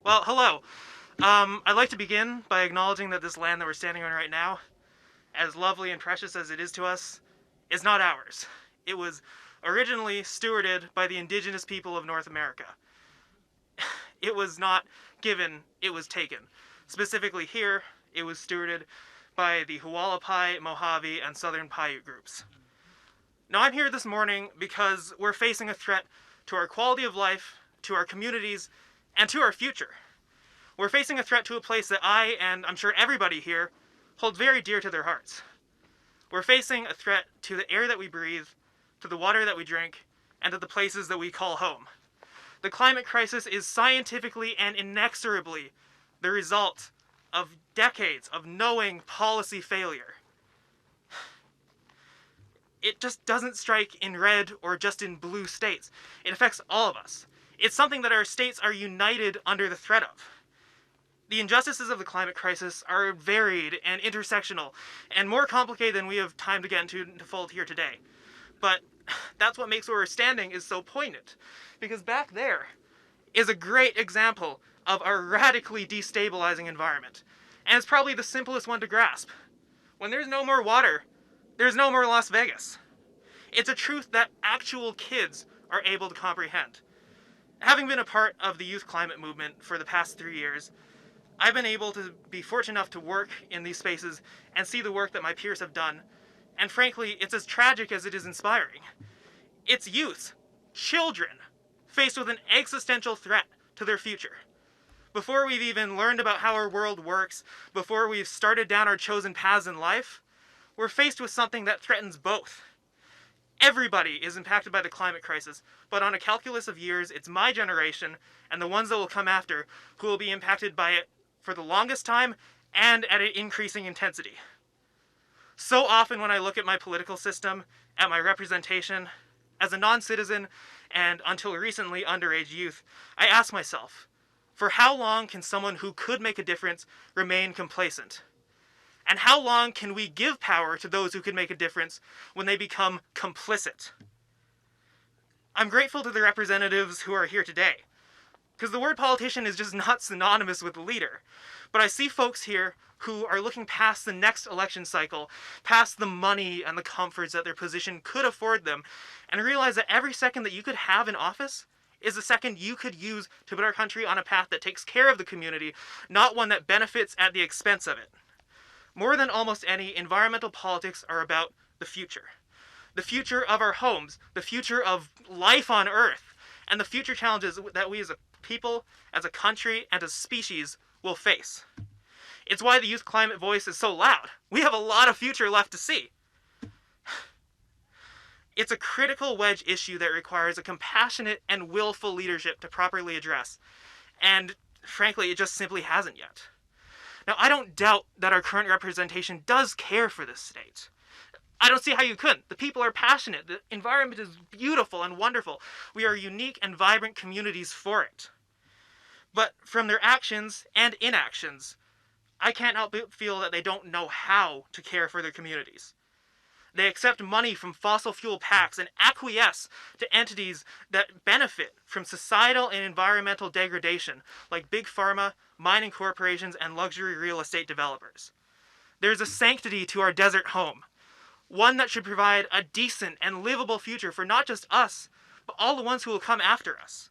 Well, hello. I'd like to begin by acknowledging that this land that we're standing on right now, as lovely and precious as it is to us, is not ours. It was originally stewarded by the indigenous people of North America. It was not given, it was taken. Specifically here, it was stewarded by the Hualapai, Mojave, and Southern Paiute groups. Now I'm here this morning because we're facing a threat to our quality of life, to our communities, and to our future. We're facing a threat to a place that I, and I'm sure everybody here, hold very dear to their hearts. We're facing a threat to the air that we breathe, to the water that we drink, and to the places that we call home. The climate crisis is scientifically and inexorably the result of decades of knowing policy failure. It just doesn't strike in red or just in blue states. It affects all of us. It's something that our states are united under the threat of. The injustices of the climate crisis are varied and intersectional and more complicated than we have time to get into to fold here today. But that's what makes where we're standing is so poignant. Because back there is a great example of our radically destabilizing environment. And it's probably the simplest one to grasp. When there's no more water, there's no more Las Vegas. It's a truth that actual kids are able to comprehend. Having been a part of the youth climate movement for the past 3 years, I've been able to be fortunate enough to work in these spaces and see the work that my peers have done. And frankly, it's as tragic as it is inspiring. It's youth, children, faced with an existential threat to their future. Before we've even learned about how our world works, before we've started down our chosen paths in life, we're faced with something that threatens both. Everybody is impacted by the climate crisis, but on a calculus of years, it's my generation and the ones that will come after who will be impacted by it for the longest time and at an increasing intensity. So often when I look at my political system, at my representation, as a non-citizen and until recently underage youth, I ask myself, for how long can someone who could make a difference remain complacent? And how long can we give power to those who could make a difference when they become complicit? I'm grateful to the representatives who are here today, because the word politician is just not synonymous with leader. But I see folks here who are looking past the next election cycle, past the money and the comforts that their position could afford them, and realize that every second that you could have in office is a second you could use to put our country on a path that takes care of the community, not one that benefits at the expense of it. More than almost any, environmental politics are about the future. The future of our homes, the future of life on Earth, and the future challenges that we as a people, as a country, and as a species will face. It's why the youth climate voice is so loud. We have a lot of future left to see. It's a critical wedge issue that requires a compassionate and willful leadership to properly address. And frankly, it just simply hasn't yet. Now, I don't doubt that our current representation does care for this state. I don't see how you couldn't. The people are passionate. The environment is beautiful and wonderful. We are unique and vibrant communities for it. But from their actions and inactions, I can't help but feel that they don't know how to care for their communities. They accept money from fossil fuel PACs and acquiesce to entities that benefit from societal and environmental degradation, like big pharma, mining corporations, and luxury real estate developers. There's a sanctity to our desert home, one that should provide a decent and livable future for not just us, but all the ones who will come after us.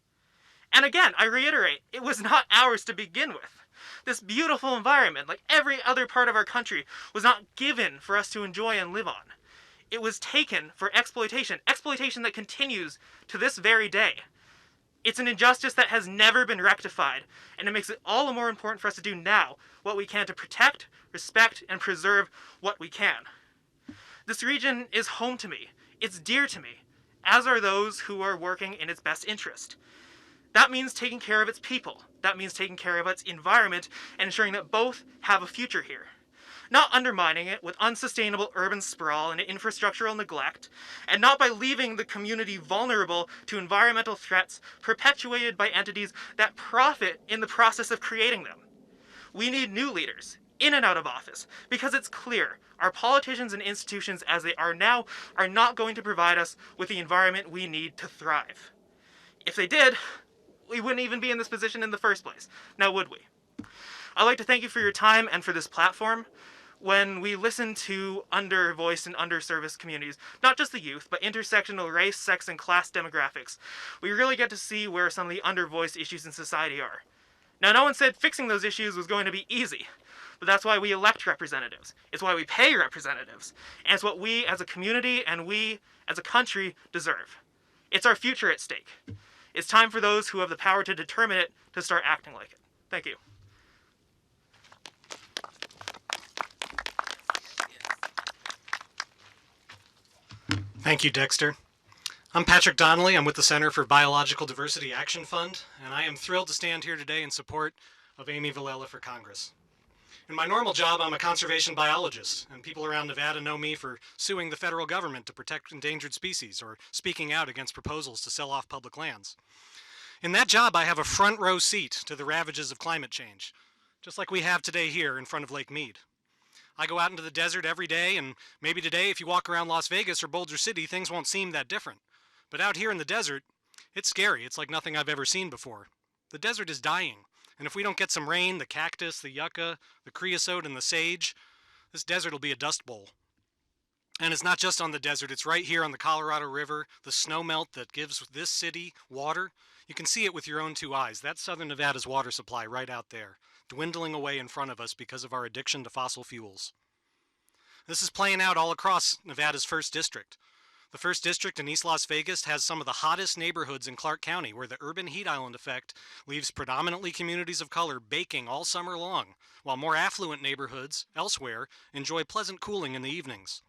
And again, I reiterate, it was not ours to begin with. This beautiful environment, like every other part of our country, was not given for us to enjoy and live on. It was taken for exploitation that continues to this very day. It's an injustice that has never been rectified, and it makes it all the more important for us to do now what we can to protect, respect, and preserve what we can. This region is home to me. It's dear to me, as are those who are working in its best interest. That means taking care of its people. That means taking care of its environment and ensuring that both have a future here. Not undermining it with unsustainable urban sprawl and infrastructural neglect, and not by leaving the community vulnerable to environmental threats perpetuated by entities that profit in the process of creating them. We need new leaders, in and out of office, because it's clear our politicians and institutions as they are now are not going to provide us with the environment we need to thrive. If they did, we wouldn't even be in this position in the first place. Now, would we? I'd like to thank you for your time and for this platform. When we listen to undervoiced and underserviced communities, not just the youth, but intersectional race, sex, and class demographics, we really get to see where some of the undervoiced issues in society are. Now, no one said fixing those issues was going to be easy, but that's why we elect representatives. It's why we pay representatives. And it's what we as a community and we as a country deserve. It's our future at stake. It's time for those who have the power to determine it to start acting like it. Thank you. Thank you, Dexter. I'm Patrick Donnelly. I'm with the Center for Biological Diversity Action Fund, and I am thrilled to stand here today in support of Amy Vilela for Congress. In my normal job, I'm a conservation biologist, and people around Nevada know me for suing the federal government to protect endangered species or speaking out against proposals to sell off public lands. In that job, I have a front row seat to the ravages of climate change, just like we have today here in front of Lake Mead. I go out into the desert every day, and maybe today if you walk around Las Vegas or Boulder City, things won't seem that different. But out here in the desert, it's scary. It's like nothing I've ever seen before. The desert is dying, and if we don't get some rain, the cactus, the yucca, the creosote, and the sage, this desert will be a dust bowl. And it's not just on the desert, it's right here on the Colorado River, the snow melt that gives this city water. You can see it with your own two eyes. That's southern Nevada's water supply right out there, dwindling away in front of us because of our addiction to fossil fuels. This is playing out all across Nevada's 1st District. The 1st District in East Las Vegas has some of the hottest neighborhoods in Clark County, where the urban heat island effect leaves predominantly communities of color baking all summer long, while more affluent neighborhoods elsewhere enjoy pleasant cooling in the evenings.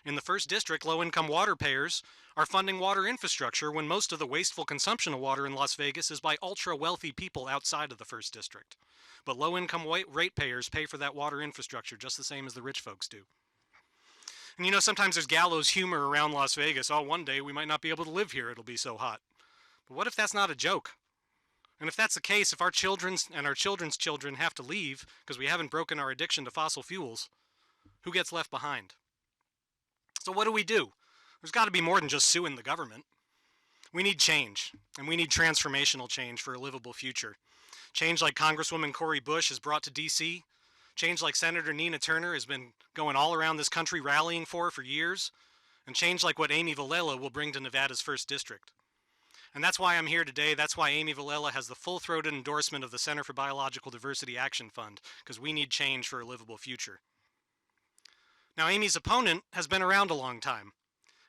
In the 1st District, low-income water payers are funding water infrastructure when most of the wasteful consumption of water in Las Vegas is by ultra-wealthy people outside of the 1st District. But low-income ratepayers pay for that water infrastructure just the same as the rich folks do. And you know, sometimes there's gallows humor around Las Vegas. Oh, one day we might not be able to live here. It'll be so hot. But what if that's not a joke? And if that's the case, if our children's and our children's children have to leave because we haven't broken our addiction to fossil fuels, who gets left behind? So what do? There's got to be more than just suing the government. We need change, and we need transformational change for a livable future. Change like Congresswoman Cori has brought to D.C., change like Senator Nina Turner has been going all around this country rallying for years, and change like what Amy Vilela will bring to Nevada's 1st District. And that's why I'm here today. That's why Amy Vilela has the full-throated endorsement of the Center for Biological Diversity Action Fund, because we need change for a livable future. Now, Amy's opponent has been around a long time,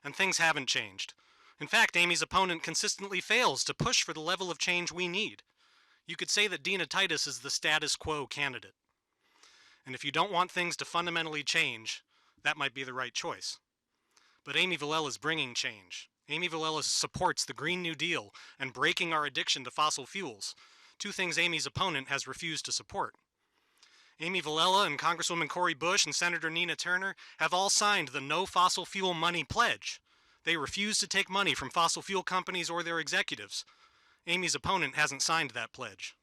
and things haven't changed. In fact, Amy's opponent consistently fails to push for the level of change we need. You could say that Dina Titus is the status quo candidate. And if you don't want things to fundamentally change, that might be the right choice. But Amy Vilela is bringing change. Amy Vilela supports the Green New Deal and breaking our addiction to fossil fuels, 2 things Amy's opponent has refused to support. Amy Vilela and Congresswoman Cori and Senator Nina Turner have all signed the No Fossil Fuel Money Pledge. They refuse to take money from fossil fuel companies or their executives. Amy's opponent hasn't signed that pledge.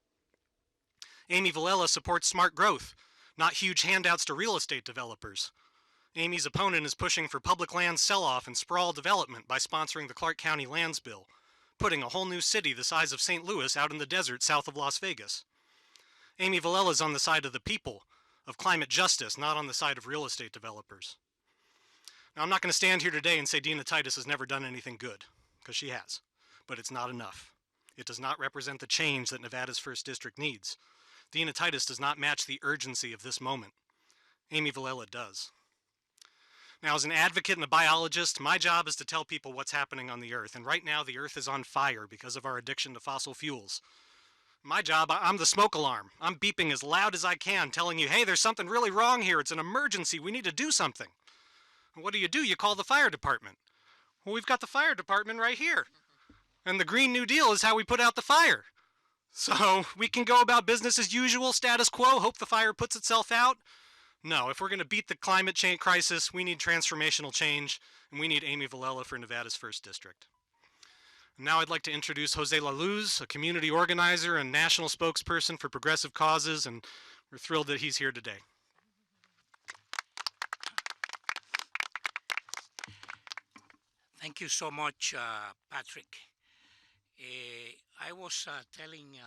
Amy Vilela supports smart growth, not huge handouts to real estate developers. Amy's opponent is pushing for public land sell-off and sprawl development by sponsoring the Clark County Lands Bill, putting a whole new city the size of St. Louis out in the desert south of Las Vegas. Amy Vilela is on the side of the people, of climate justice, not on the side of real estate developers. Now, I'm not going to stand here today and say Dina Titus has never done anything good, because she has, but it's not enough. It does not represent the change that Nevada's 1st District needs. Dina Titus does not match the urgency of this moment. Amy Vilela does. Now, as an advocate and a biologist, my job is to tell people what's happening on the Earth, and right now the Earth is on fire because of our addiction to fossil fuels. My job, I'm the smoke alarm. I'm beeping as loud as I can, telling you, hey, there's something really wrong here. It's an emergency. We need to do something. And what do? You call the fire department. Well, we've got the fire department right here. And the Green New Deal is how we put out the fire. So we can go about business as usual, status quo, hope the fire puts itself out. No, if we're going to beat the climate change crisis, we need transformational change, and we need Amy Vilela for Nevada's 1st District. Now I'd like to introduce Jose La Luz, a community organizer and national spokesperson for progressive causes, and we're thrilled that he's here today. Thank you so much, Patrick. I was telling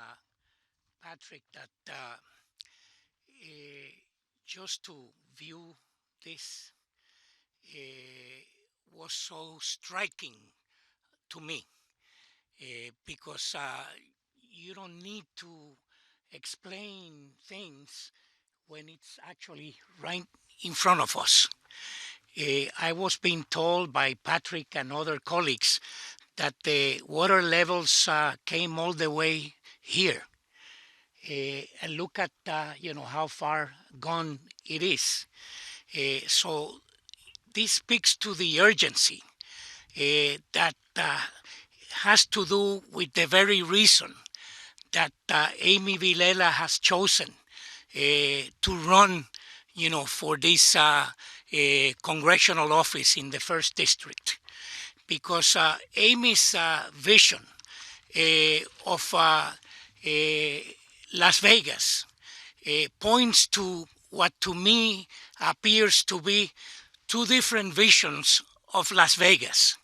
Patrick that just to view this was so striking to me because you don't need to explain things when it's actually right in front of us. I was being told by Patrick and other colleagues that the water levels came all the way here. And look at how far gone it is. So this speaks to the urgency that has to do with the very reason that Amy Vilela has chosen to run, for this congressional office in the first district, because Amy's vision of Las Vegas points to what to me appears to be two different visions of Las Vegas.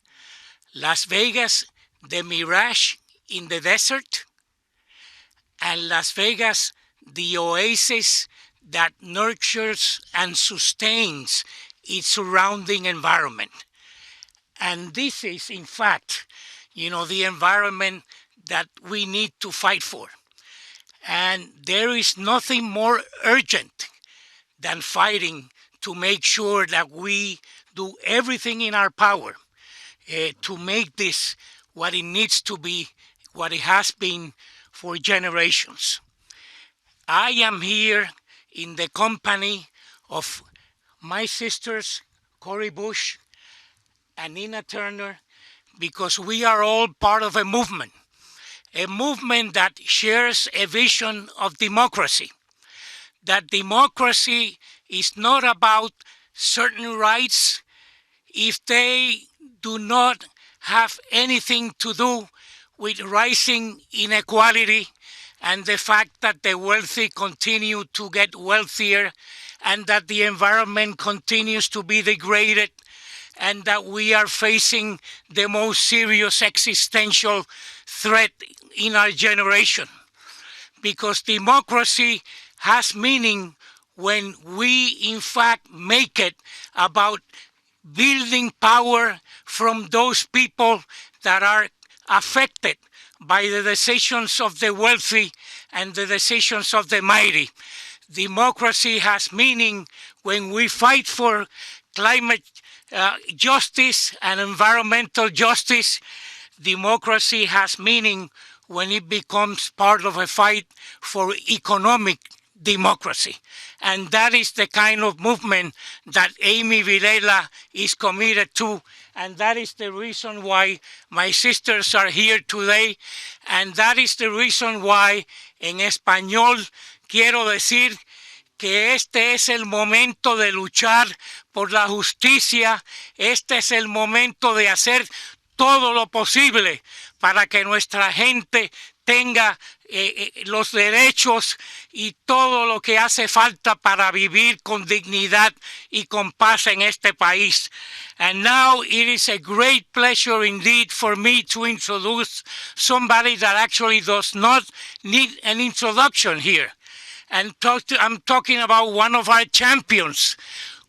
Las Vegas, the mirage in the desert, and Las Vegas, the oasis that nurtures and sustains its surrounding environment. And this is, in fact, the environment that we need to fight for. And there is nothing more urgent than fighting to make sure that we do everything in our power to make this what it needs to be, what it has been for generations. I am here in the company of my sisters, Cori Bush and Nina Turner, because we are all part of a movement that shares a vision of democracy, that democracy is not about certain rights if they do not have anything to do with rising inequality and the fact that the wealthy continue to get wealthier and that the environment continues to be degraded and that we are facing the most serious existential threat in our generation. Because democracy has meaning when we in fact make it about building power from those people that are affected by the decisions of the wealthy and the decisions of the mighty. Democracy has meaning when we fight for climate justice and environmental justice. Democracy has meaning when it becomes part of a fight for economic democracy. And that is the kind of movement that Amy Vilela is committed to. And that is the reason why my sisters are here today. And that is the reason why, en español, quiero decir que este es el momento de luchar por la justicia. Este es el momento de hacer todo lo posible para que nuestra gente tenga los derechos y todo lo que hace falta para vivir con dignidad y con paz en este país. And now it is a great pleasure indeed for me to introduce somebody that actually does not need an introduction here. And I'm talking about one of our champions,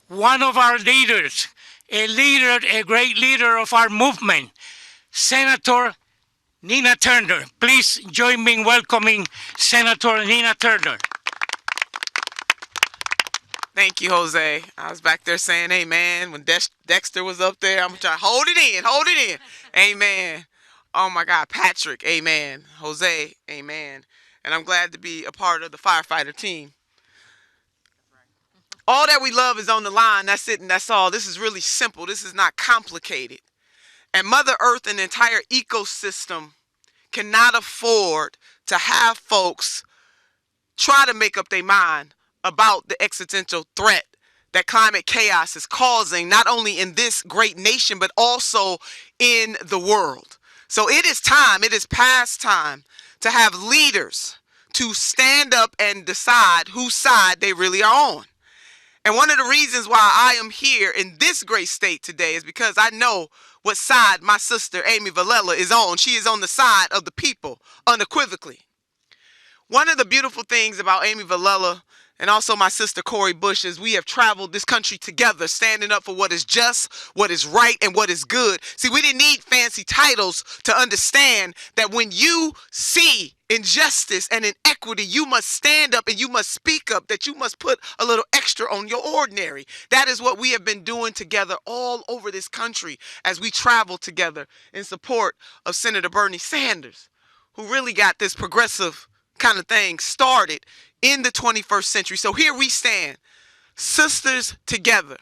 one of our leaders, a great leader of our movement, Senator Nina Turner. Please join me in welcoming Senator Nina Turner. Thank you, Jose. I was back there saying amen when Dexter was up there. I'm trying to hold it in. Amen. Oh my God, Patrick, amen. Jose, amen. And I'm glad to be a part of the firefighter team. All that we love is on the line. That's it and that's all. This is really simple. This is not complicated. And Mother Earth and the entire ecosystem cannot afford to have folks try to make up their mind about the existential threat that climate chaos is causing, not only in this great nation, but also in the world. So it is past time to have leaders to stand up and decide whose side they really are on. And one of the reasons why I am here in this great state today is because I know what side my sister Amy Vilela is on. She is on the side of the people, unequivocally. One of the beautiful things about Amy Vilela and also my sister Cori Bush is we have traveled this country together, standing up for what is just, what is right, and what is good. See, we didn't need fancy titles to understand that when you see injustice and inequity, you must stand up and you must speak up, that you must put a little extra on your ordinary. That is what we have been doing together all over this country as we travel together in support of Senator Bernie Sanders, who really got this progressive kind of thing started in the 21st century. So here we stand, sisters together,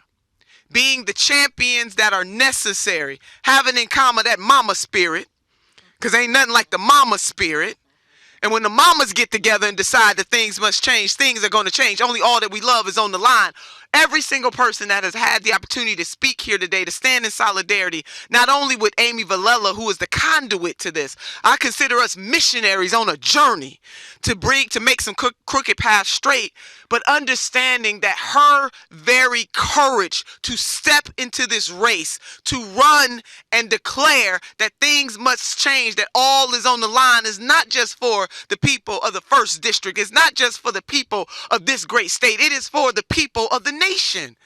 being the champions that are necessary, having in common that mama spirit, because ain't nothing like the mama spirit. And when the mamas get together and decide that things must change, things are going to change. Only all that we love is on the line. Every single person that has had the opportunity to speak here today, to stand in solidarity, not only with Amy Vilela, who is the conduit to this, I consider us missionaries on a journey to make some crooked paths straight, but understanding that her very courage to step into this race, to run and declare that things must change, that all is on the line, is not just for the people of the 1st District. It's not just for the people of this great state. It is for the people of the nation.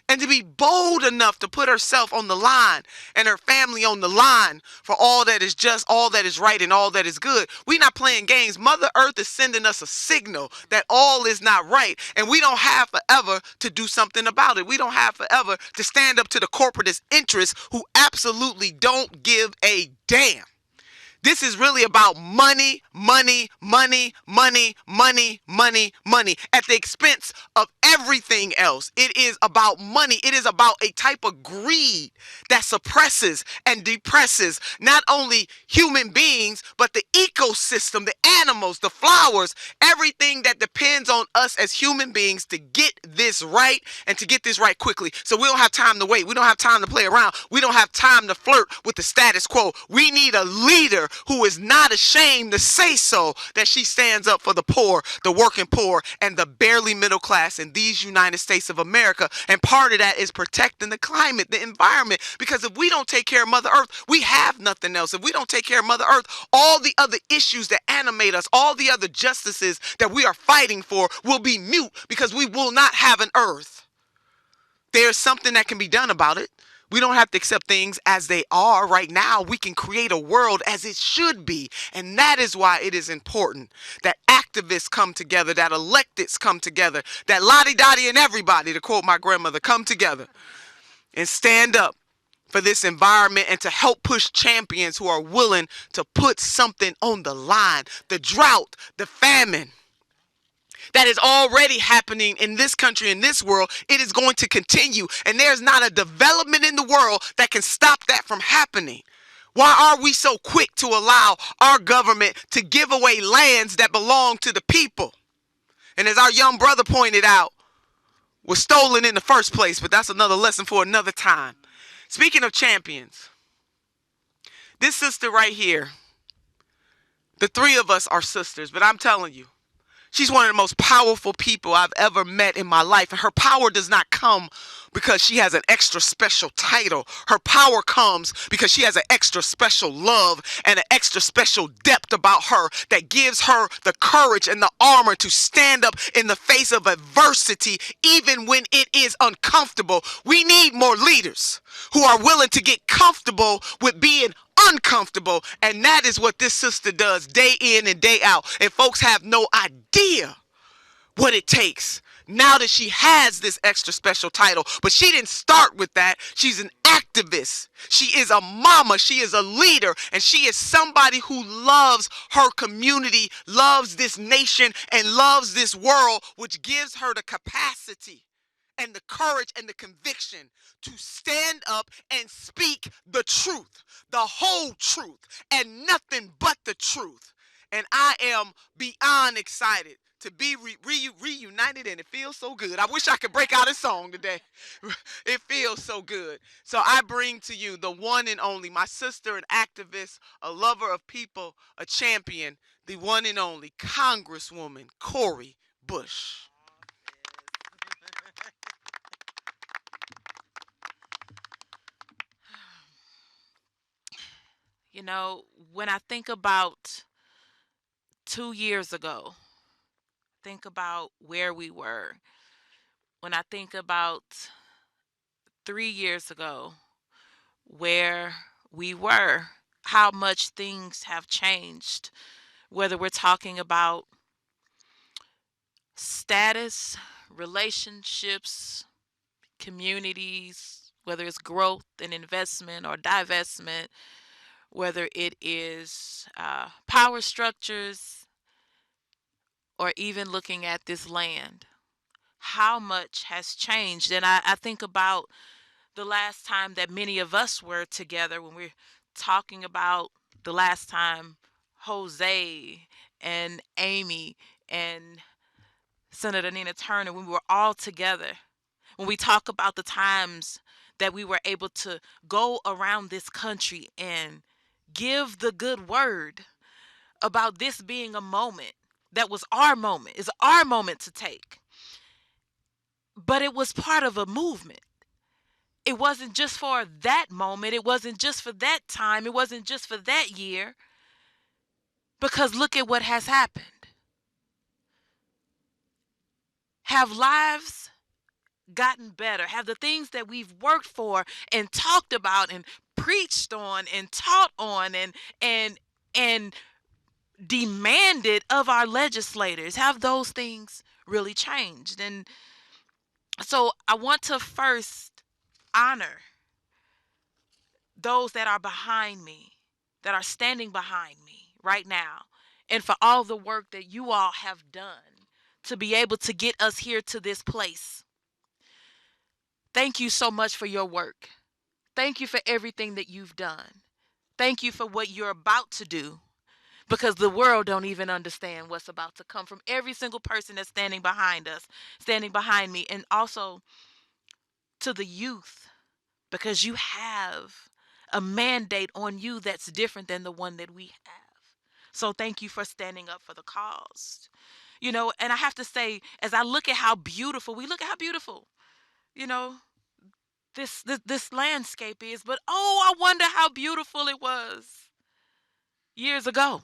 And to be bold enough to put herself on the line and her family on the line for all that is just, all that is right, and all that is good. We're not playing games. Mother Earth is sending us a signal that all is not right. And we don't have forever to do something about it. We don't have forever to stand up to the corporatist interests who absolutely don't give a damn. This is really about money, money, money, money, money, money, money, at the expense of everything else. It is about money. It is about a type of greed that suppresses and depresses not only human beings, but the ecosystem, the animals, the flowers, everything that depends on us as human beings to get this right and to get this right quickly. So we don't have time to wait. We don't have time to play around. We don't have time to flirt with the status quo. We need a leader who is not ashamed to say so, that she stands up for the poor, the working poor, and the barely middle class in these United States of America. And part of that is protecting the climate, the environment, because if we don't take care of Mother Earth, we have nothing else. If we don't take care of Mother Earth, all the other issues that animate us, all the other justices that we are fighting for will be mute, because we will not have an Earth. There's something that can be done about it. We don't have to accept things as they are right now. We can create a world as it should be. And that is why it is important that activists come together, that electeds come together, that Lottie-Dottie and everybody, to quote my grandmother, come together and stand up for this environment and to help push champions who are willing to put something on the line. The drought, the famine that is already happening in this country, in this world, it is going to continue. And there's not a development in the world that can stop that from happening. Why are we so quick to allow our government to give away lands that belong to the people? And as our young brother pointed out, was stolen in the first place, but that's another lesson for another time. Speaking of champions, this sister right here, the three of us are sisters, but I'm telling you, she's one of the most powerful people I've ever met in my life. And her power does not come because she has an extra special title. Her power comes because she has an extra special love and an extra special depth about her that gives her the courage and the armor to stand up in the face of adversity, even when it is uncomfortable. We need more leaders who are willing to get comfortable with being uncomfortable, and that is what this sister does day in and day out. And folks have no idea what it takes now that she has this extra special title. But she didn't start with that. She's an activist. She is a mama. She is a leader, and she is somebody who loves her community, loves this nation, and loves this world, which gives her the capacity and the courage and the conviction to stand up and speak the truth, the whole truth, and nothing but the truth. And I am beyond excited to be reunited, and it feels so good. I wish I could break out a song today. It feels so good. So I bring to you the one and only, my sister, an activist, a lover of people, a champion, the one and only Congresswoman Cori Bush. You know, when I think about 2 years ago, think about where we were. When I think about 3 years ago, where we were, how much things have changed, whether we're talking about status, relationships, communities, whether it's growth and investment or divestment, whether it is power structures, or even looking at this land. How much has changed? And I think about the last time that many of us were together, when we're talking about the last time Jose and Amy and Senator Nina Turner, when we were all together, when we talk about the times that we were able to go around this country and give the good word about this being a moment that was our moment, is our moment to take. But it was part of a movement. It wasn't just for that moment. It wasn't just for that time. It wasn't just for that year. Because look at what has happened. Have lives gotten better? Have the things that we've worked for and talked about and preached on and taught on and demanded of our legislators, have those things really changed? And so I want to first honor those that are behind me, that are standing behind me right now, and for all the work that you all have done to be able to get us here to this place. Thank you so much for your work. Thank you for everything that you've done. Thank you for what you're about to do, because the world don't even understand what's about to come from every single person that's standing behind us, standing behind me, and also to the youth, because you have a mandate on you that's different than the one that we have. So thank you for standing up for the cause. You know, and I have to say, as I look at how beautiful, we look at how beautiful, you know, this landscape is, but oh, I wonder how beautiful it was years ago.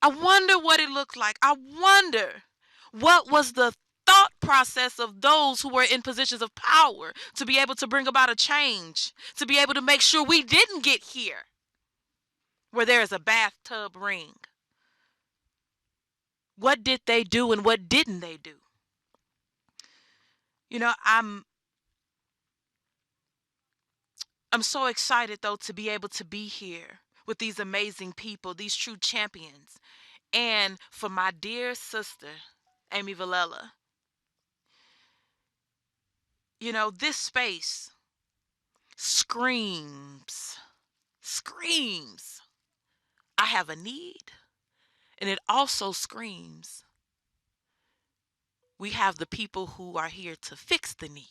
I wonder what it looked like. I wonder what was the thought process of those who were in positions of power to be able to bring about a change, to be able to make sure we didn't get here where there is a bathtub ring. What did they do and what didn't they do? You know, I'm so excited though to be able to be here with these amazing people, these true champions, and for my dear sister, Amy Vilela. You know, this space screams, screams, I have a need. And it also screams, we have the people who are here to fix the need.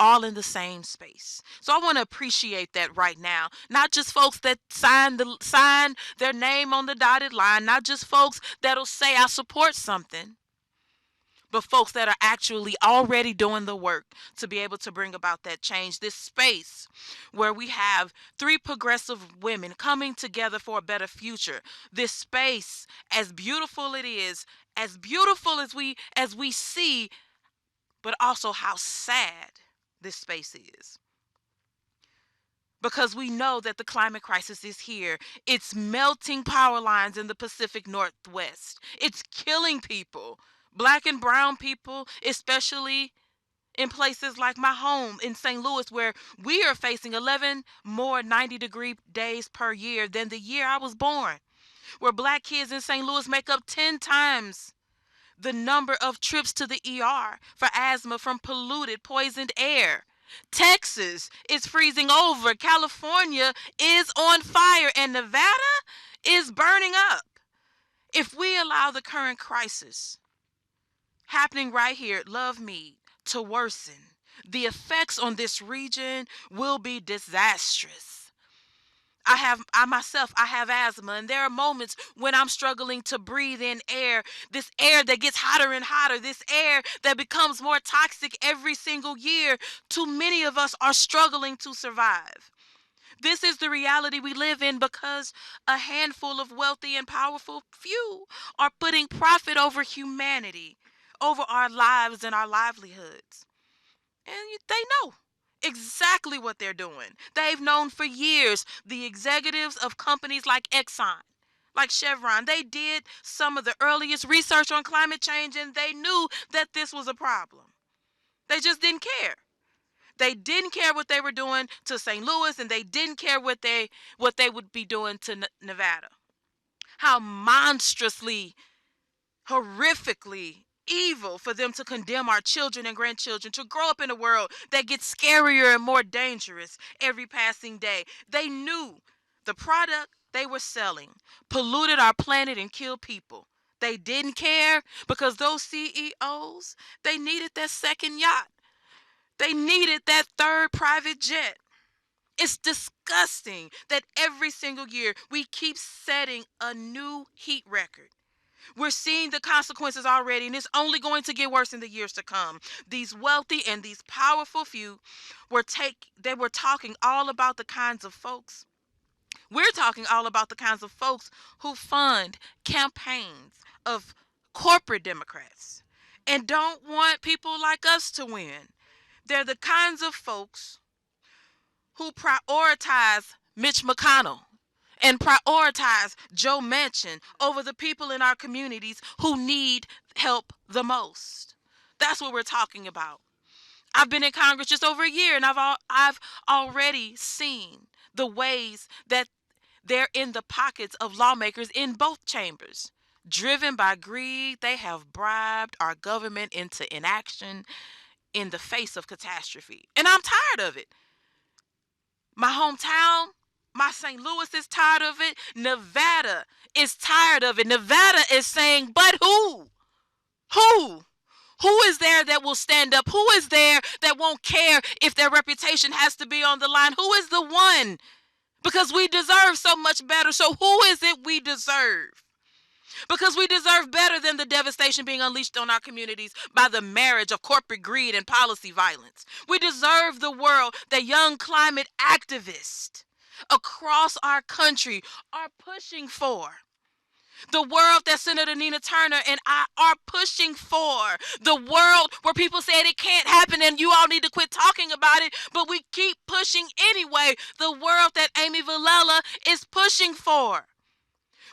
All in the same space. So I want to appreciate that right now. Not just folks that sign their name on the dotted line, not just folks that'll say I support something, but folks that are actually already doing the work to be able to bring about that change. This space where we have three progressive women coming together for a better future. This space, as beautiful it is, as beautiful as we see, but also how sad this space is. Because we know that the climate crisis is here. It's melting power lines in the Pacific Northwest. It's killing people, Black and brown people, especially in places like my home in St. Louis, where we are facing 11 more 90-degree days per year than the year I was born, where Black kids in St. Louis make up 10 times the number of trips to the ER for asthma from polluted, poisoned air. Texas is freezing over. California is on fire, and Nevada is burning up. If we allow the current crisis happening right here at Love Mead to worsen, the effects on this region will be disastrous. I have asthma, and there are moments when I'm struggling to breathe in air, this air that gets hotter and hotter, this air that becomes more toxic every single year. Too many of us are struggling to survive. This is the reality we live in because a handful of wealthy and powerful few are putting profit over humanity, over our lives and our livelihoods. And they know exactly what they're doing. They've known for years. The executives of companies like Exxon, like Chevron, they did some of the earliest research on climate change, and they knew that this was a problem. They just didn't care. They didn't care what they were doing to St. Louis, and they didn't care what they would be doing to Nevada. How monstrously, horrifically evil for them to condemn our children and grandchildren to grow up in a world that gets scarier and more dangerous every passing day. They knew the product they were selling polluted our planet and killed people. They didn't care because those CEOs, they needed that second yacht. They needed that third private jet. It's disgusting that every single year we keep setting a new heat record. We're seeing the consequences already, and it's only going to get worse in the years to come. These wealthy and these powerful few they were talking all about the kinds of folks. We're talking all about the kinds of folks who fund campaigns of corporate Democrats and don't want people like us to win. They're the kinds of folks who prioritize Mitch McConnell and prioritize Joe Manchin over the people in our communities who need help the most. That's what we're talking about. I've been in Congress just over a year, and I've already seen the ways that they're in the pockets of lawmakers in both chambers. Driven by greed, they have bribed our government into inaction in the face of catastrophe. And I'm tired of it. My hometown, my St. Louis is tired of it. Nevada is tired of it. Nevada is saying, but who? Who? Who is there that will stand up? Who is there that won't care if their reputation has to be on the line? Who is the one? Because we deserve so much better. So who is it we deserve? Because we deserve better than the devastation being unleashed on our communities by the marriage of corporate greed and policy violence. We deserve the world that young climate activists across our country are pushing for. The world that Senator Nina Turner and I are pushing for. The world where people said it can't happen and you all need to quit talking about it, but we keep pushing anyway. The world that Amy Vilela is pushing for.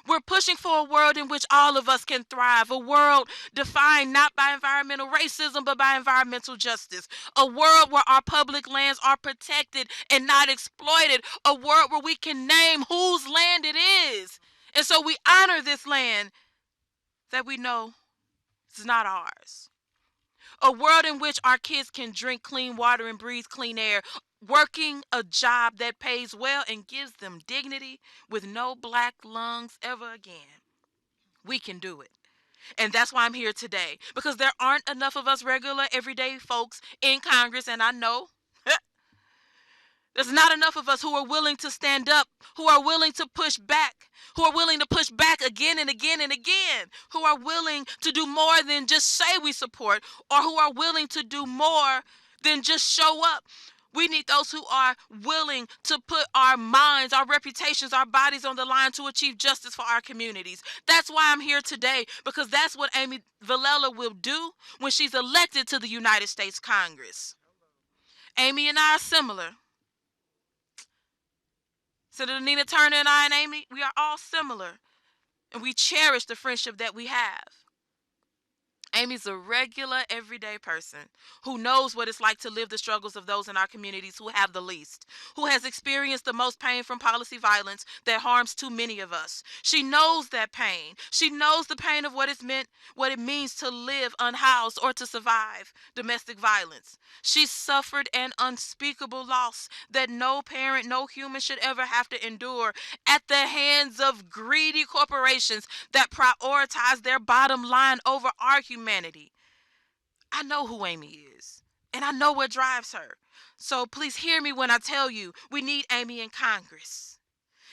We're pushing for a world in which all of us can thrive, a world defined not by environmental racism, but by environmental justice, a world where our public lands are protected and not exploited, a world where we can name whose land it is. And so we honor this land that we know is not ours. A world in which our kids can drink clean water and breathe clean air, working a job that pays well and gives them dignity with no black lungs ever again. We can do it. And that's why I'm here today, because there aren't enough of us regular, everyday folks in Congress, and I know there's not enough of us who are willing to stand up, who are willing to push back, who are willing to push back again and again and again, who are willing to do more than just say we support, or who are willing to do more than just show up. We need those who are willing to put our minds, our reputations, our bodies on the line to achieve justice for our communities. That's why I'm here today, because that's what Amy Vilela will do when she's elected to the United States Congress. Amy and I are similar. Senator Nina Turner and I and Amy, we are all similar, and we cherish the friendship that we have. Amy's a regular, everyday person who knows what it's like to live the struggles of those in our communities who have the least, who has experienced the most pain from policy violence that harms too many of us. She knows that pain. She knows the pain of what it means to live unhoused or to survive domestic violence. She suffered an unspeakable loss that no parent, no human should ever have to endure at the hands of greedy corporations that prioritize their bottom line over our humanity. I know who Amy is, and I know what drives her. So please hear me when I tell you we need Amy in Congress.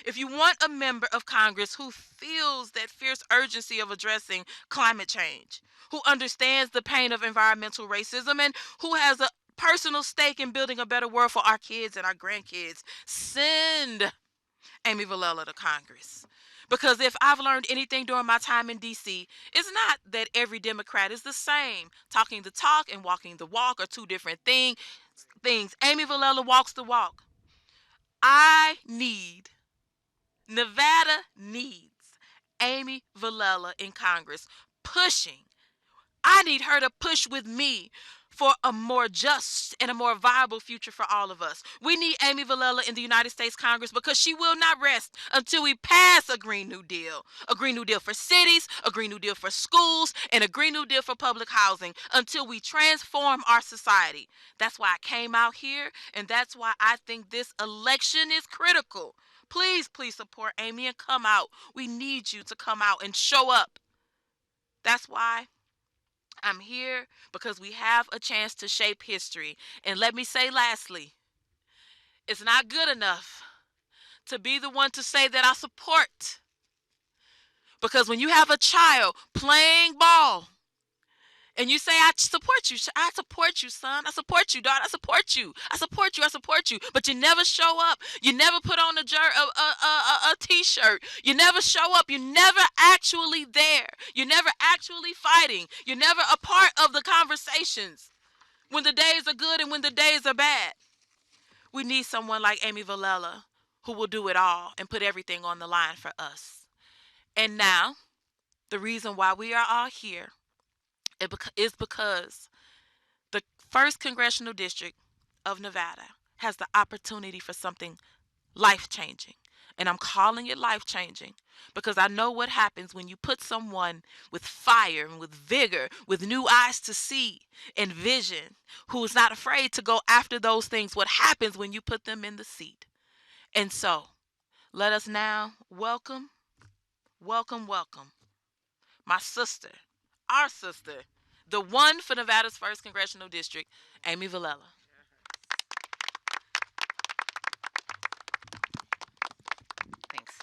If you want a member of Congress who feels that fierce urgency of addressing climate change, who understands the pain of environmental racism, and who has a personal stake in building a better world for our kids and our grandkids, send Amy Vilela to Congress. Because if I've learned anything during my time in D.C., it's not that every Democrat is the same. Talking the talk and walking the walk are two different things. Amy Vilela walks the walk. Nevada needs Amy Vilela in Congress pushing. I need her to push with me for a more just and a more viable future for all of us. We need Amy Vilela in the United States Congress because she will not rest until we pass a Green New Deal. A Green New Deal for cities, a Green New Deal for schools, and a Green New Deal for public housing until we transform our society. That's why I came out here, and that's why I think this election is critical. Please, please support Amy and come out. We need you to come out and show up. That's why I'm here, because we have a chance to shape history. And let me say lastly, it's not good enough to be the one to say that I support. Because when you have a child playing ball and you say, I support you, son, I support you, daughter, I support you, but you never show up, you never put on a t-shirt, you never show up, you're never actually there, you're never actually fighting, you're never a part of the conversations when the days are good and when the days are bad. We need someone like Amy Vilela who will do it all and put everything on the line for us. And now, the reason why we are all here is because the 1st Congressional District of Nevada has the opportunity for something life-changing. And I'm calling it life-changing because I know what happens when you put someone with fire and with vigor, with new eyes to see and vision, who is not afraid to go after those things, what happens when you put them in the seat. And so, let us now welcome my sister, our sister, the one for Nevada's 1st Congressional District, Amy Vilela. Thanks.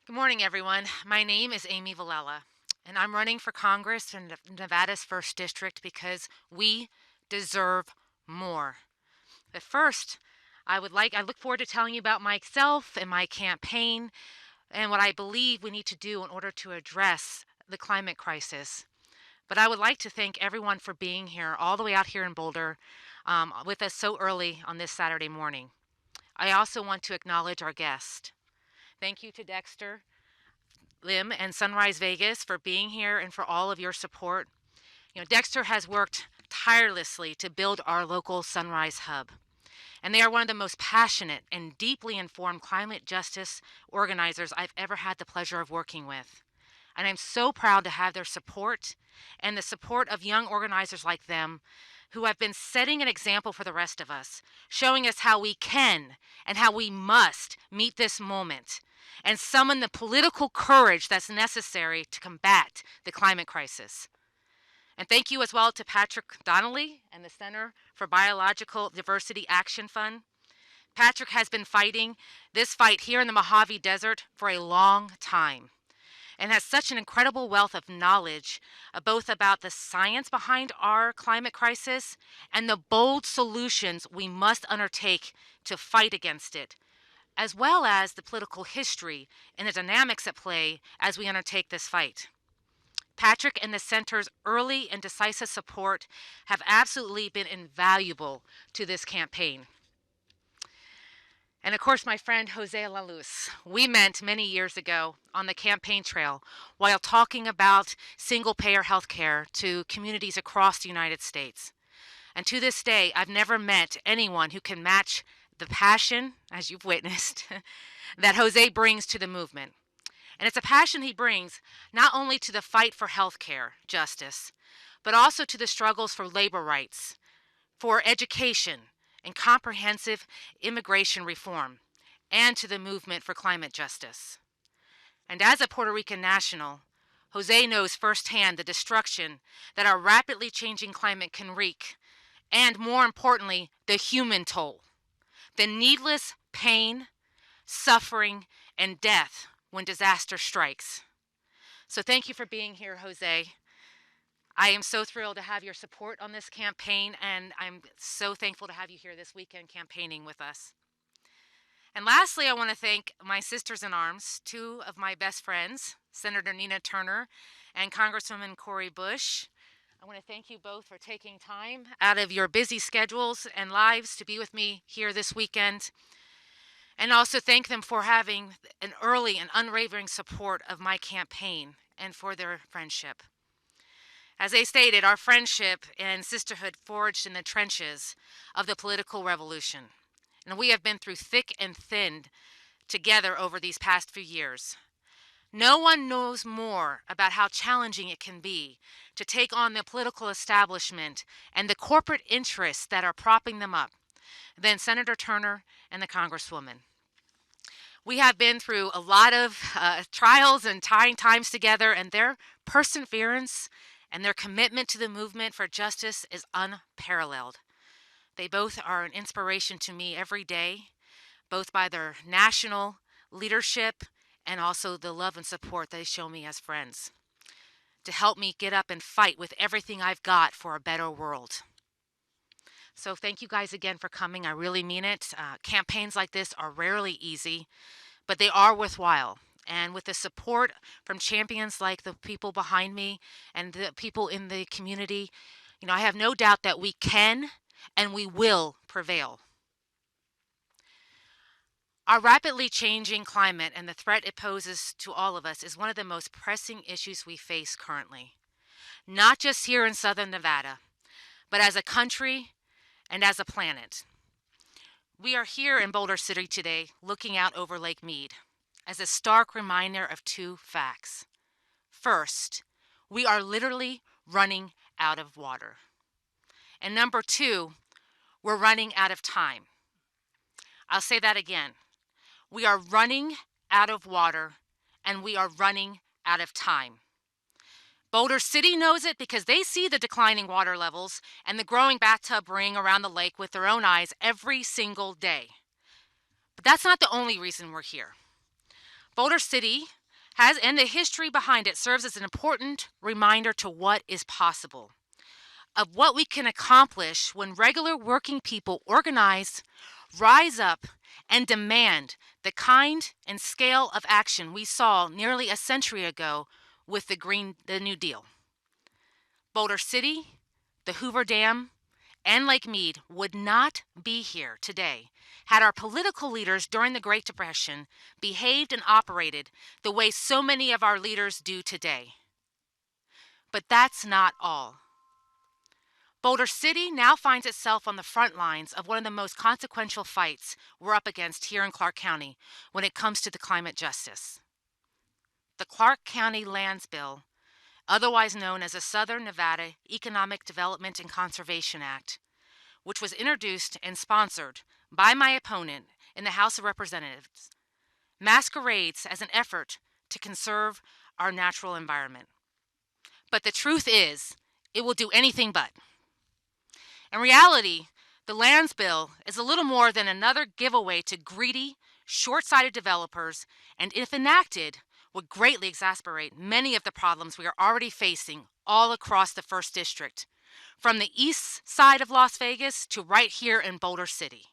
Good morning, everyone. My name is Amy Vilela, and I'm running for Congress in Nevada's 1st District because we deserve more. But first, I look forward to telling you about myself and my campaign and what I believe we need to do in order to address the climate crisis. But I would like to thank everyone for being here, all the way out here in Boulder, with us so early on this Saturday morning. I also want to acknowledge our guest. Thank you to Dexter, Lim, and Sunrise Vegas for being here and for all of your support. Dexter has worked tirelessly to build our local Sunrise Hub. And they are one of the most passionate and deeply informed climate justice organizers I've ever had the pleasure of working with. And I'm so proud to have their support and the support of young organizers like them who have been setting an example for the rest of us, showing us how we can and how we must meet this moment and summon the political courage that's necessary to combat the climate crisis. And thank you as well to Patrick Donnelly and the Center for Biological Diversity Action Fund. Patrick has been fighting this fight here in the Mojave Desert for a long time and has such an incredible wealth of knowledge, both about the science behind our climate crisis and the bold solutions we must undertake to fight against it, as well as the political history and the dynamics at play as we undertake this fight. Patrick and the Center's early and decisive support have absolutely been invaluable to this campaign. And of course, my friend Jose Laluz. We met many years ago on the campaign trail while talking about single-payer health care to communities across the United States. And to this day, I've never met anyone who can match the passion, as you've witnessed, that Jose brings to the movement. And it's a passion he brings not only to the fight for health care justice, but also to the struggles for labor rights, for education, and comprehensive immigration reform, and to the movement for climate justice. And as a Puerto Rican national, Jose knows firsthand the destruction that our rapidly changing climate can wreak, and more importantly, the human toll, the needless pain, suffering, and death when disaster strikes. So thank you for being here, Jose. I am so thrilled to have your support on this campaign, and I'm so thankful to have you here this weekend campaigning with us. And lastly, I want to thank my sisters in arms, two of my best friends, Senator Nina Turner and Congresswoman Cori Bush. I want to thank you both for taking time out of your busy schedules and lives to be with me here this weekend. And also thank them for having an early and unwavering support of my campaign and for their friendship. As they stated, our friendship and sisterhood forged in the trenches of the political revolution. And we have been through thick and thin together over these past few years. No one knows more about how challenging it can be to take on the political establishment and the corporate interests that are propping them up than Senator Turner and the Congresswoman. We have been through a lot of trials and trying times together, and their perseverance and their commitment to the movement for justice is unparalleled. They both are an inspiration to me every day, both by their national leadership and also the love and support they show me as friends, to help me get up and fight with everything I've got for a better world. So thank you guys again for coming. I really mean it. Campaigns like this are rarely easy, but they are worthwhile. And with the support from champions like the people behind me and the people in the community, I have no doubt that we can and we will prevail. Our rapidly changing climate and the threat it poses to all of us is one of the most pressing issues we face currently, not just here in Southern Nevada, but as a country and as a planet. We are here in Boulder City today looking out over Lake Mead as a stark reminder of two facts. First, we are literally running out of water. And number two, we're running out of time. I'll say that again. We are running out of water and we are running out of time. Boulder City knows it because they see the declining water levels and the growing bathtub ring around the lake with their own eyes every single day. But that's not the only reason we're here. Boulder City has, and the history behind it serves as an important reminder to what is possible, of what we can accomplish when regular working people organize, rise up, and demand the kind and scale of action we saw nearly a century ago with the New Deal. Boulder City, the Hoover Dam, and Lake Mead would not be here today had our political leaders during the Great Depression behaved and operated the way so many of our leaders do today. But that's not all. Boulder City now finds itself on the front lines of one of the most consequential fights we're up against here in Clark County when it comes to the climate justice. The Clark County Lands Bill, otherwise known as the Southern Nevada Economic Development and Conservation Act, which was introduced and sponsored by my opponent in the House of Representatives, masquerades as an effort to conserve our natural environment. But the truth is, it will do anything but. In reality, the Lands Bill is a little more than another giveaway to greedy, short-sighted developers, and if enacted, would greatly exacerbate many of the problems we are already facing all across the 1st District, from the east side of Las Vegas to right here in Boulder City.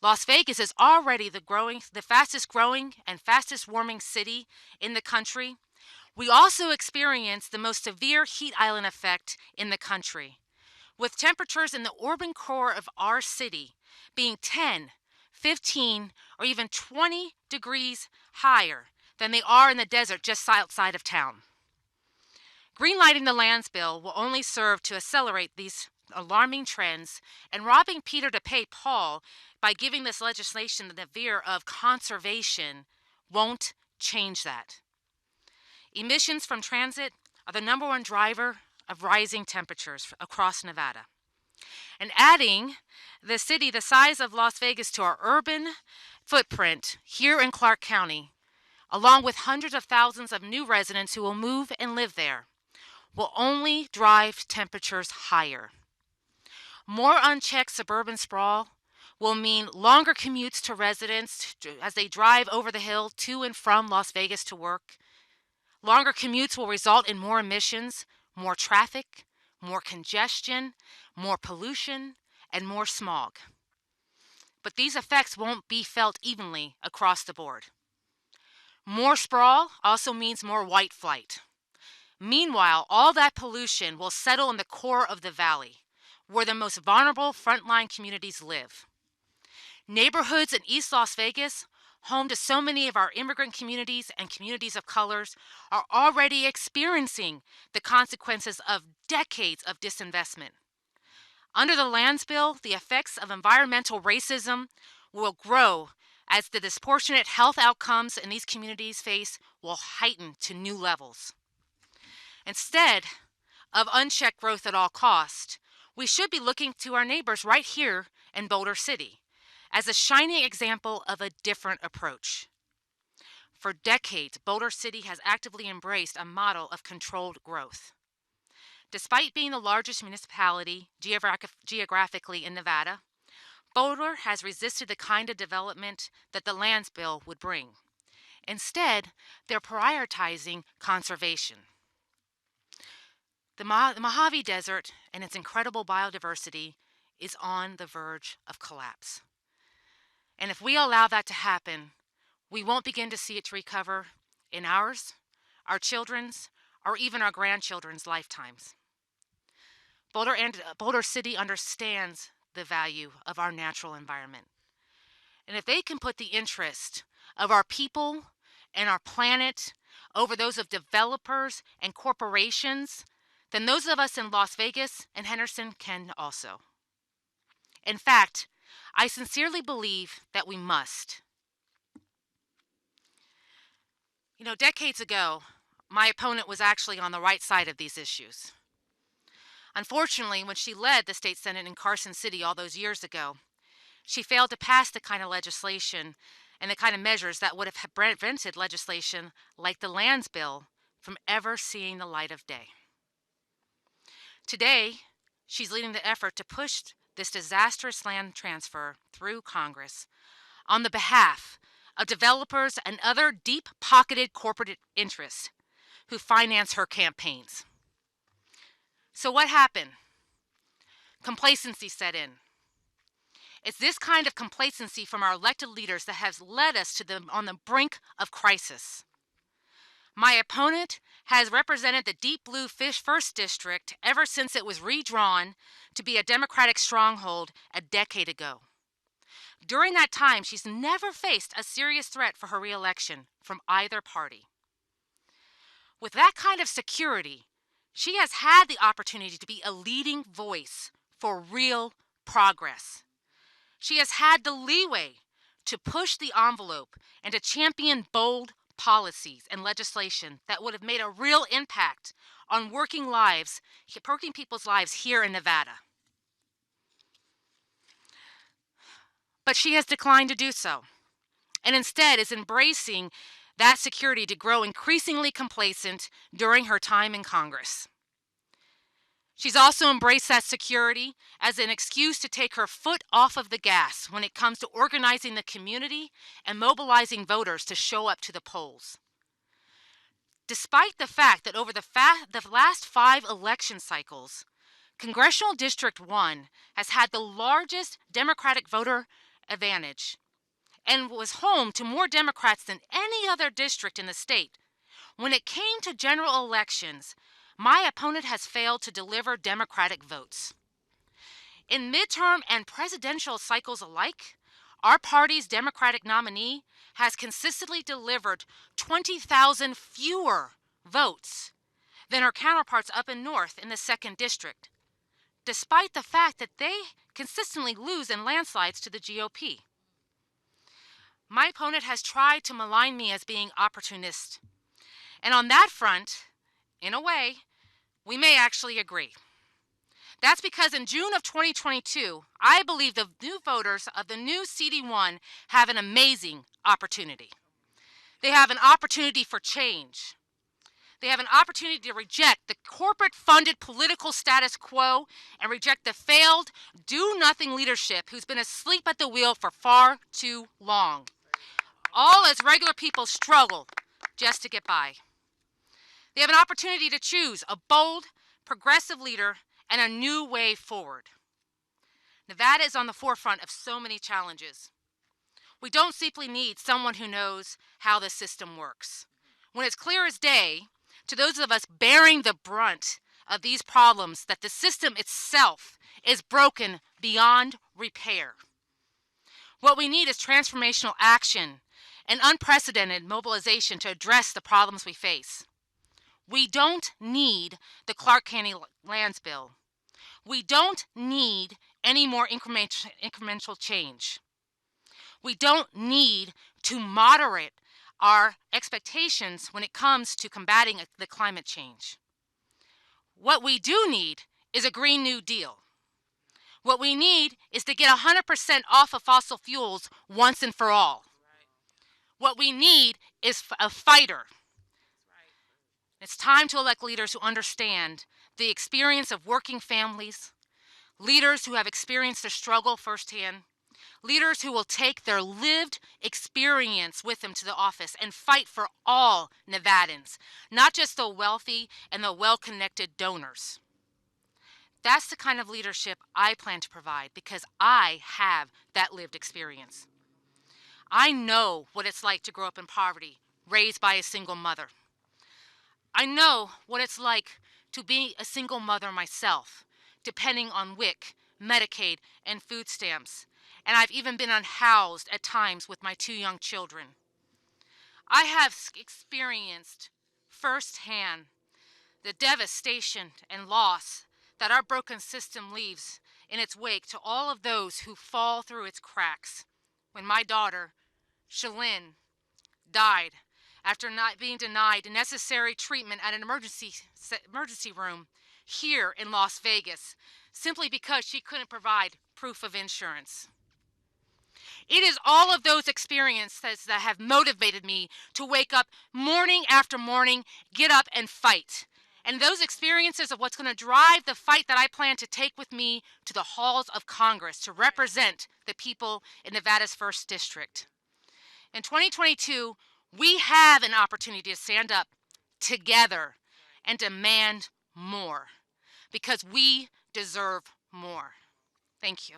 Las Vegas is already the fastest growing and fastest warming city in the country. We also experience the most severe heat island effect in the country, with temperatures in the urban core of our city being 10, 15, or even 20 degrees higher than they are in the desert just outside of town. Greenlighting the Lands Bill will only serve to accelerate these alarming trends, and robbing Peter to pay Paul by giving this legislation the veneer of conservation won't change that. Emissions from transit are the #1 driver of rising temperatures across Nevada. And adding the city the size of Las Vegas to our urban footprint here in Clark County, along with hundreds of thousands of new residents who will move and live there, will only drive temperatures higher. More unchecked suburban sprawl will mean longer commutes to residents as they drive over the hill to and from Las Vegas to work. Longer commutes will result in more emissions, more traffic, more congestion, more pollution, and more smog. But these effects won't be felt evenly across the board. More sprawl also means more white flight. Meanwhile, all that pollution will settle in the core of the valley, where the most vulnerable frontline communities live. Neighborhoods in East Las Vegas, home to so many of our immigrant communities and communities of colors, are already experiencing the consequences of decades of disinvestment. Under the Lands Bill, the effects of environmental racism will grow as the disproportionate health outcomes in these communities face will heighten to new levels. Instead of unchecked growth at all costs, we should be looking to our neighbors right here in Boulder City as a shining example of a different approach. For decades, Boulder City has actively embraced a model of controlled growth. Despite being the largest municipality geographically in Nevada, Boulder has resisted the kind of development that the Lands Bill would bring. Instead, they're prioritizing conservation. The Mojave Desert and its incredible biodiversity is on the verge of collapse. And if we allow that to happen, we won't begin to see it recover in ours, our children's, or even our grandchildren's lifetimes. Boulder City understands the value of our natural environment. And if they can put the interest of our people and our planet over those of developers and corporations, then those of us in Las Vegas and Henderson can also. In fact, I sincerely believe that we must. Decades ago, my opponent was actually on the right side of these issues. Unfortunately, when she led the state senate in Carson City all those years ago, she failed to pass the kind of legislation and the kind of measures that would have prevented legislation like the Lands Bill from ever seeing the light of day. Today, she's leading the effort to push this disastrous land transfer through Congress on the behalf of developers and other deep-pocketed corporate interests who finance her campaigns. So what happened? Complacency set in. It's this kind of complacency from our elected leaders that has led us on the brink of crisis. My opponent has represented the Deep Blue 1st District ever since it was redrawn to be a Democratic stronghold a decade ago. During that time, she's never faced a serious threat for her reelection from either party. With that kind of security, she has had the opportunity to be a leading voice for real progress. She has had the leeway to push the envelope and to champion bold policies and legislation that would have made a real impact on working people's lives here in Nevada. But she has declined to do so, and instead is embracing that security to grow increasingly complacent during her time in Congress. She's also embraced that security as an excuse to take her foot off of the gas when it comes to organizing the community and mobilizing voters to show up to the polls. Despite the fact that over the last 5 election cycles, Congressional District 1 has had the largest Democratic voter advantage and was home to more Democrats than any other district in the state, when it came to general elections, my opponent has failed to deliver Democratic votes. In midterm and presidential cycles alike, our party's Democratic nominee has consistently delivered 20,000 fewer votes than her counterparts up in north in the 2nd District, despite the fact that they consistently lose in landslides to the GOP. My opponent has tried to malign me as being opportunist. And on that front, in a way, we may actually agree. That's because in June of 2022, I believe the new voters of the new CD1 have an amazing opportunity. They have an opportunity for change. They have an opportunity to reject the corporate-funded political status quo and reject the failed, do-nothing leadership who's been asleep at the wheel for far too long, all as regular people struggle just to get by. They have an opportunity to choose a bold, progressive leader, and a new way forward. Nevada is on the forefront of so many challenges. We don't simply need someone who knows how the system works. When it's clear as day to those of us bearing the brunt of these problems that the system itself is broken beyond repair. What we need is transformational action and unprecedented mobilization to address the problems we face. We don't need the Clark County Lands Bill. We don't need any more incremental change. We don't need to moderate our expectations when it comes to combating the climate change. What we do need is a Green New Deal. What we need is to get 100% off of fossil fuels once and for all. What we need is a fighter. It's time to elect leaders who understand the experience of working families, leaders who have experienced the struggle firsthand, leaders who will take their lived experience with them to the office and fight for all Nevadans, not just the wealthy and the well-connected donors. That's the kind of leadership I plan to provide because I have that lived experience. I know what it's like to grow up in poverty, raised by a single mother. I know what it's like to be a single mother myself, depending on WIC, Medicaid, and food stamps. And I've even been unhoused at times with my 2 young children. I have experienced firsthand the devastation and loss that our broken system leaves in its wake to all of those who fall through its cracks. When my daughter, Shalyn, died after not being denied necessary treatment at an emergency room here in Las Vegas, simply because she couldn't provide proof of insurance. It is all of those experiences that have motivated me to wake up morning after morning, get up and fight. And those experiences are what's going to drive the fight that I plan to take with me to the halls of Congress to represent the people in Nevada's 1st District. In 2022, we have an opportunity to stand up together and demand more because we deserve more. Thank you.